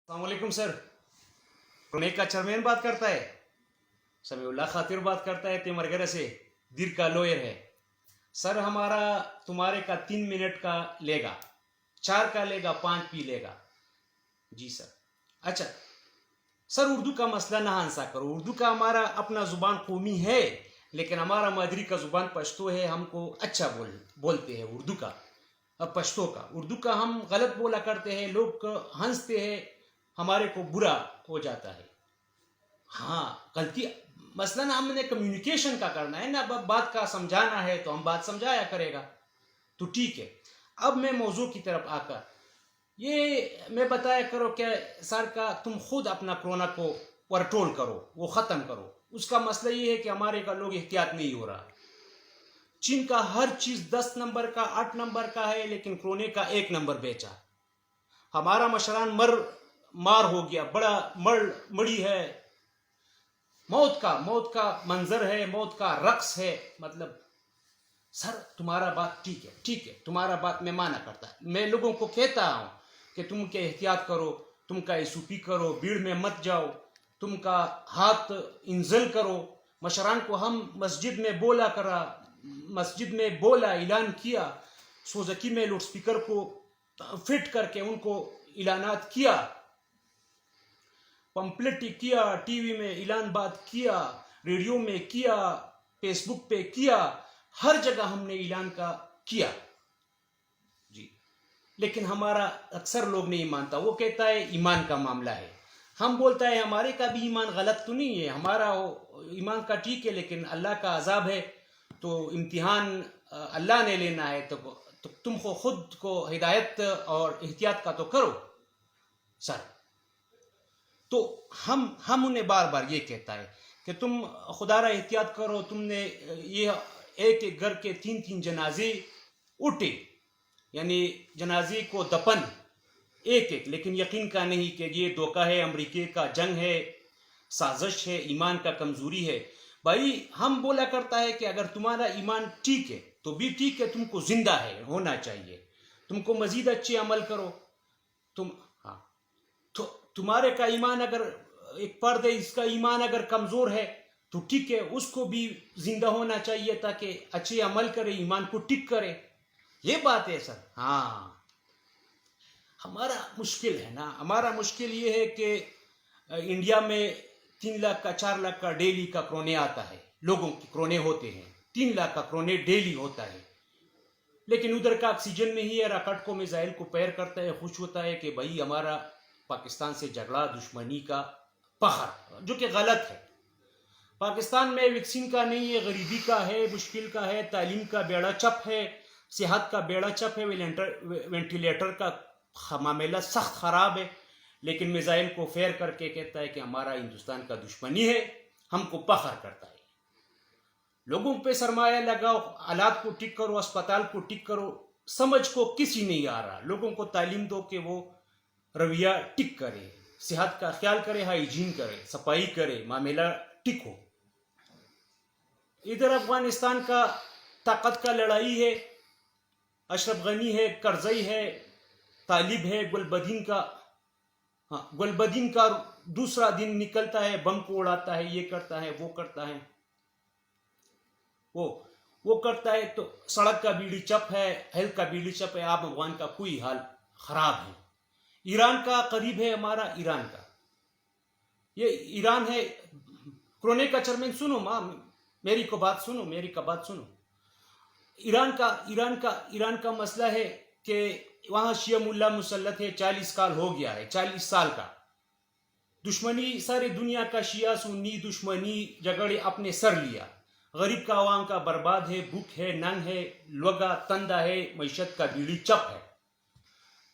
अस्सलामुअलैकुम सर। पुणे का चेयरमैन बात करता है। समीउल्लाह खातिर बात करता है। तिमरगरा से दीर का लॉयर है। सर हमारा तुम्हारे का 3 मिनट का लेगा, 4 का लेगा, 5 भी लेगा। जी सर। अच्छा सर, उर्दू का मसला ना हंसा करो। उर्दू का हमारा अपना जुबान कौमी है, लेकिन हमारा मादरी का जुबान पश्तो है। हमको अच्छा बोलते हैं उर्दू का। अब पश्तो का उर्दू का हम गलत बोला करते हैं, लोग हंसते हैं, हमारे को बुरा हो जाता है। हाँ, गलती मसलन हमने कम्युनिकेशन का करना है ना, बात का समझाना है तो हम बात समझाया करेगा, तो ठीक है। अब मैं मौजू की तरफ आकर ये मैं बताया करो कि सर का तुम खुद अपना कोरोना को कंट्रोल करो, वो ख़त्म करो। उसका मसला ये है कि हमारे का लोग एहतियात नहीं हो रहा। चीन का हर चीज़ 10 नंबर का 8 नंबर का है, लेकिन कोरोना का 1 नंबर बेचा। हमारा मशरान मार हो गया, बड़ा मड़ी है, मौत का मंजर है, मौत का रक्स है। मतलब सर तुम्हारा बात ठीक है, तुम्हारा बात मैं माना करता है। मैं लोगों को कहता हूँ कि तुम के एहतियात करो, तुम का एसओपी करो, भीड़ में मत जाओ, तुम का हाथ इंजल करो। मशरान को हम मस्जिद में बोला, ऐलान किया, सोजकी में लाउड स्पीकर को फिट करके उनको ऐलानात किया, पंपलेट किया, टीवी में ऐलान बात किया, रेडियो में किया, फेसबुक पे किया, हर जगह हमने ऐलान का किया जी। लेकिन हमारा अक्सर लोग नहीं मानता। वो कहता है ईमान का मामला है। हम बोलता है हमारे का भी ईमान गलत तो नहीं है, हमारा ईमान का ठीक है, लेकिन अल्लाह का अजाब है, तो इम्तिहान अल्लाह ने लेना है, तो तुम को खुद को हिदायत और एहतियात का तो करो सर। तो हम उन्हें बार बार ये कहता है कि तुम खुदारा एहतियात करो। तुमने ये एक घर के 3 जनाजे उठे, यानी जनाजे को दफन एक, लेकिन यकीन का नहीं कि ये धोखा है, अमेरिका का जंग है, साजिश है, ईमान का कमजोरी है। भाई हम बोला करता है कि अगर तुम्हारा ईमान ठीक है तो भी ठीक है, तुमको जिंदा है होना चाहिए, तुमको मजीद अच्छे अमल करो। हाँ, तो तुम्हारे का ईमान अगर एक पर्दे, इसका ईमान अगर कमजोर है तो ठीक है, उसको भी जिंदा होना चाहिए ताकि अच्छे अमल करे, ईमान को टिक करे। ये बात है सर। हाँ, हमारा मुश्किल है ना, हमारा मुश्किल ये है कि इंडिया में 3 लाख का 4 लाख का डेली का कोरोना आता है, लोगों के कोरोना होते हैं, 3 लाख का कोरोना डेली होता है। लेकिन उधर का ऑक्सीजन नहीं है, राकट को मिसाइल को पैर करता है, खुश होता है कि भाई हमारा पाकिस्तान से झगड़ा, दुश्मनी का फखर, जो कि गलत है। पाकिस्तान में वैक्सीन का नहीं है, गरीबी का है, मुश्किल का है, तालीम का बेड़ा चप है, सेहत का बेड़ा चप है, वेंटिलेटर का मामला सख्त खराब है। लेकिन मिसाइल को फेर करके कहता है कि हमारा हिंदुस्तान का दुश्मनी है, हमको फखर करता है। लोगों पे सरमाया लगाओ, हालात को ठीक करो, अस्पताल को ठीक करो, समझ को किसी नहीं आ रहा। लोगों को तालीम दो कि वो रवैया टिक करे, सेहत का ख्याल करे, हाइजीन करे, सफाई करे, मामला टिक हो। इधर अफगानिस्तान का ताकत का लड़ाई है, अशरफ गनी है, करजई है, तालिब है, गुलबदीन का दूसरा दिन निकलता है, बम को उड़ाता है, ये करता है, वो करता है, वो करता है। तो सड़क का बीड़ी चप है, हेल्थ का बीड़ी चप है, आप अफगान का कोई हाल खराब है। ईरान का करीब है हमारा, ईरान का ये ईरान है। कोरोना का चेयरमैन सुनो, मेरी का बात सुनो। ईरान का मसला है कि वहां शिया मुल्ला मुसल्लत है, 40 साल हो गया है, 40 साल का दुश्मनी, सारे दुनिया का शिया सुन्नी दुश्मनी झगड़े अपने सर लिया। गरीब का आवाम का बर्बाद है, भूख है, नंग है, लोगा तंदा है, मैशत का बीड़ी चप है।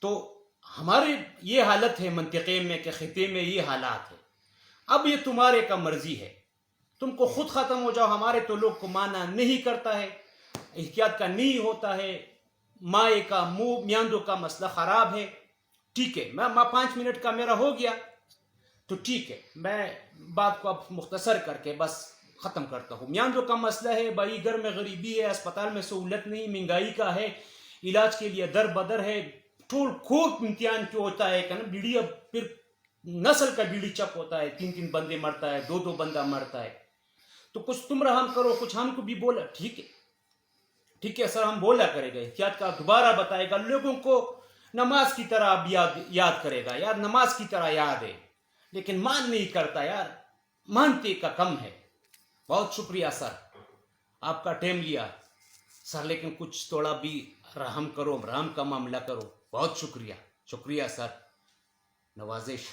तो हमारे ये हालत है मंतिके में कि खिते में ये हालात है। अब ये तुम्हारे का मर्जी है, तुमको खुद खत्म हो जाओ। हमारे तो लोग को माना नहीं करता है, एहतियात का नहीं होता है, माए का मुंह म्यांदो का मसला खराब है। ठीक है, मैं 5 मिनट का मेरा हो गया तो ठीक है, मैं बात को अब मुख्तसर करके बस खत्म करता हूँ। म्यांदो का मसला है भाई, घर में गरीबी है, अस्पताल में सहूलत नहीं, महंगाई का है, इलाज के लिए दर बदर है, ठोल खोक इम्तिहान क्यों होता है कि बीड़ी अब फिर नस्ल का बीड़ी चक होता है, 3-3 बंदे मरता है, 2-2 बंदा मरता है, तो कुछ तुम रहम करो, कुछ हमको भी बोला। ठीक है सर, हम बोला करेगा, एहतियात का दोबारा बताएगा, लोगों को नमाज की तरह अब याद करेगा। यार नमाज की तरह याद है, लेकिन मान नहीं करता यार, मानते का कम है। बहुत शुक्रिया सर, आपका टाइम लिया सर, लेकिन कुछ थोड़ा भी रहम करो, रहम का मामला करो। बहुत शुक्रिया सर, नवाजिश।